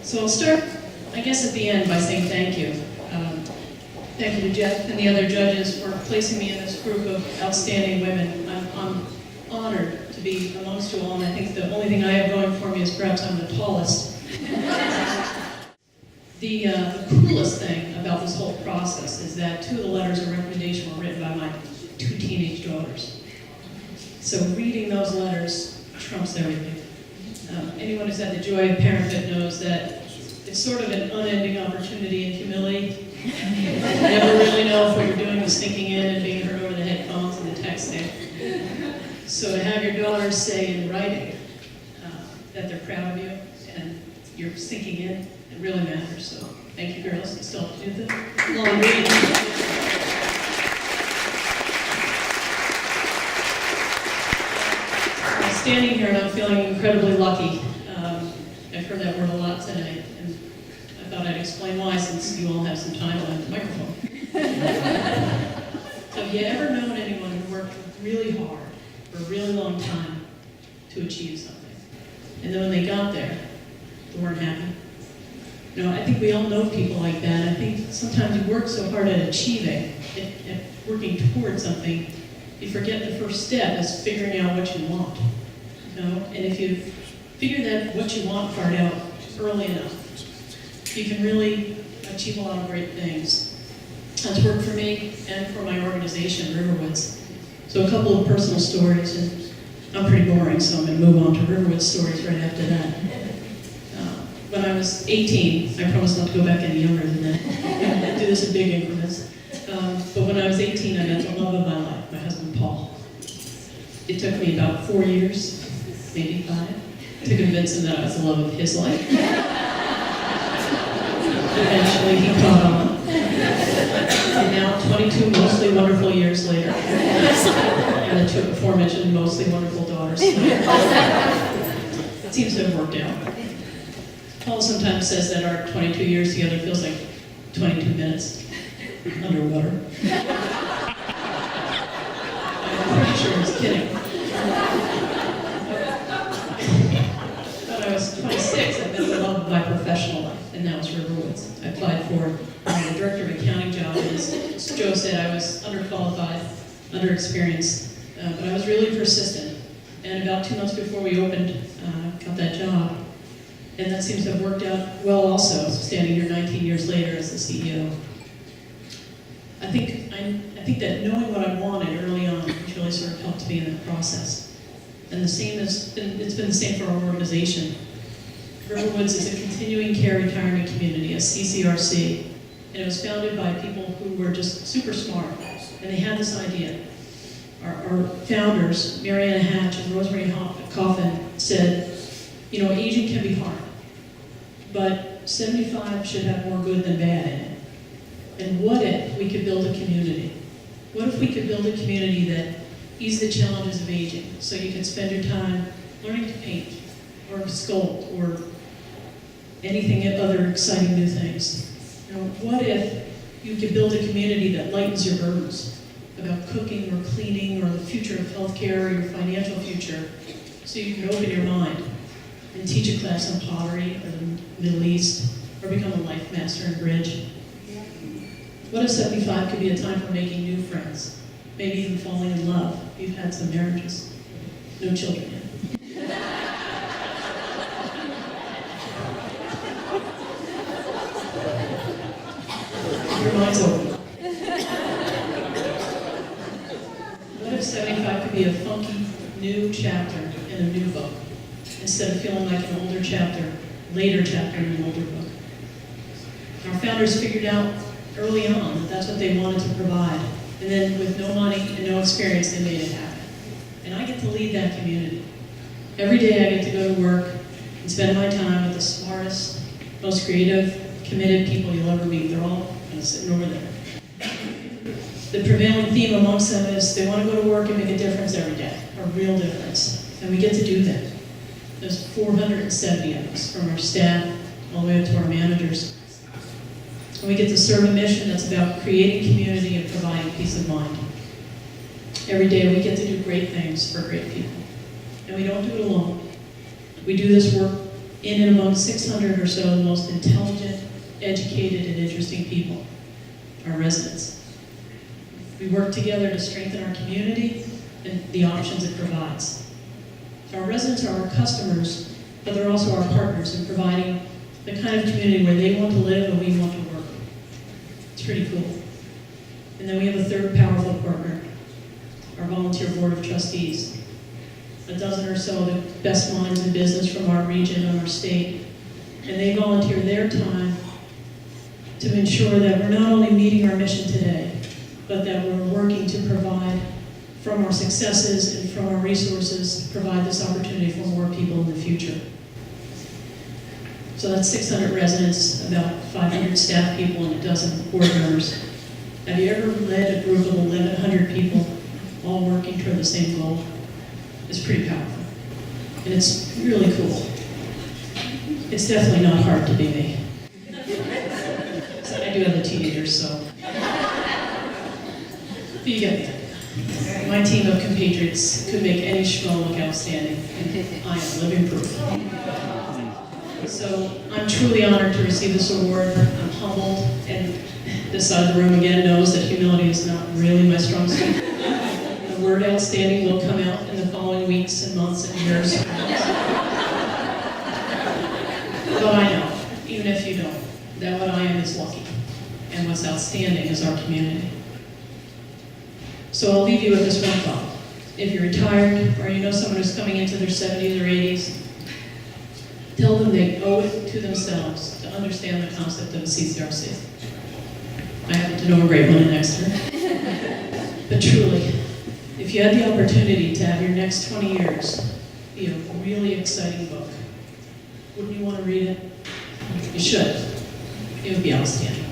So I'll start, I guess, at the end by saying thank you. Thank you to Jeff and the other judges for placing me in this group of outstanding women. I'm honored to be amongst you all, and I think the only thing I have going for me is perhaps I'm the tallest. The coolest thing about this whole process is that 2 of the letters of recommendation were written by my 2 teenage daughters. So reading those letters trumps everything. Anyone who's had the joy of parenthood knows that it's sort of an unending opportunity and humility. You never really know if what you're doing is sinking in and being heard over the headphones and the texting. So to have your daughters say in writing that they're proud of you and you're sinking in, it really matters. So thank you, girls. You still have to do the long read. Standing here and I'm feeling incredibly lucky. I've heard that word a lot tonight, and I thought I'd explain why since you all have some time on the microphone. Have you ever known anyone who worked really hard for a really long time to achieve something? And then when they got there, they weren't happy? You know, I think we all know people like that. I think sometimes you work so hard at achieving, at working towards something, you forget the first step is figuring out what you want. You know? And if you figure that what you want part out early enough, you can really achieve a lot of great things. That's worked for me and for my organization, RiverWoods. So a couple of personal stories, and I'm pretty boring, so I'm going to move on to RiverWoods stories right after that. When I was 18, I promised not to go back any younger than that. I do this in big increments. But when I was 18, I met the love of my life, my husband, Paul. It took me about 4 years, maybe 5, to convince him that I was the love of his life. Eventually, he caught on. And now, 22 mostly wonderful years later, and the 2 aforementioned mostly wonderful daughters. It seems to have worked out. Paul sometimes says that our 22 years together feels like 22 minutes underwater. I'm pretty sure he's kidding. When I was 26, I met the love of my professional life, and that was RiverWoods. I applied for the director of accounting job, and as Joe said, I was underqualified, underexperienced, but I was really persistent. And about 2 months before we opened, got that job. And that seems to have worked out well also, standing here 19 years later as the CEO. I think that knowing what I wanted early on really sort of helped me in that process. And it's been the same for our organization. RiverWoods is a continuing care retirement community, a CCRC, and it was founded by people who were just super smart, and they had this idea. Our founders, Mariana Hatch and Rosemary Coffin, said, you know, aging can be hard, but 75 should have more good than bad in it. And what if we could build a community? What if we could build a community that eased the challenges of aging, so you can spend your time learning to paint, or sculpt, or anything other exciting new things? You know, what if you could build a community that lightens your burdens about cooking or cleaning or the future of healthcare or your financial future, so you can open your mind and teach a class on pottery or the Middle East, or become a life master in bridge? What if 75 could be a time for making new friends, maybe even falling in love? You've had some marriages, no children yet. Your mind's open. What if 75 could be a funky new chapter in a new book, instead of feeling like an older chapter, later chapter in an older book? Our founders figured out early on that that's what they wanted to provide, and then with no money and no experience, they made it happen. And I get to lead that community. Every day I get to go to work and spend my time with the smartest, most creative, committed people you'll ever meet. They're all kind of sitting over there. The prevailing theme amongst them is they want to go to work and make a difference every day, a real difference. And we get to do that. There's 470 of us, from our staff all the way up to our managers. And we get to serve a mission that's about creating community and providing peace of mind. Every day we get to do great things for great people. And we don't do it alone. We do this work in and among 600 or so of the most intelligent, educated, and interesting people, our residents. We work together to strengthen our community and the options it provides. So our residents are our customers, but they're also our partners in providing the kind of community where they want to live and we want to work. It's pretty cool. And then we have a third powerful partner, our volunteer board of trustees. A dozen or so of the best minds in business from our region and our state. And they volunteer their time to ensure that we're not only meeting our mission today, but that we're working to provide from our successes and from our resources, provide this opportunity for more people in the future. So that's 600 residents, about 500 staff people, and a dozen board members. Have you ever led a group of 1,100 people all working toward the same goal? It's pretty powerful. And it's really cool. It's definitely not hard to be me. So I do have the teenagers, so. But you get the idea. My team of compatriots could make any schmo look outstanding, and I am living proof. So I'm truly honored to receive this award. I'm humbled, and this side of the room again knows that humility is not really my strong suit. The word outstanding will come out in the following weeks and months and years. But I know, even if you don't, that what I am is lucky, and what's outstanding is our community. So I'll leave you with this one thought. If you're retired, or you know someone who's coming into their 70s or 80s, tell them they owe it to themselves to understand the concept of a CCRC. I happen to know a great one in Exeter. But truly, if you had the opportunity to have your next 20 years be a really exciting book, wouldn't you want to read it? You should. It would be outstanding.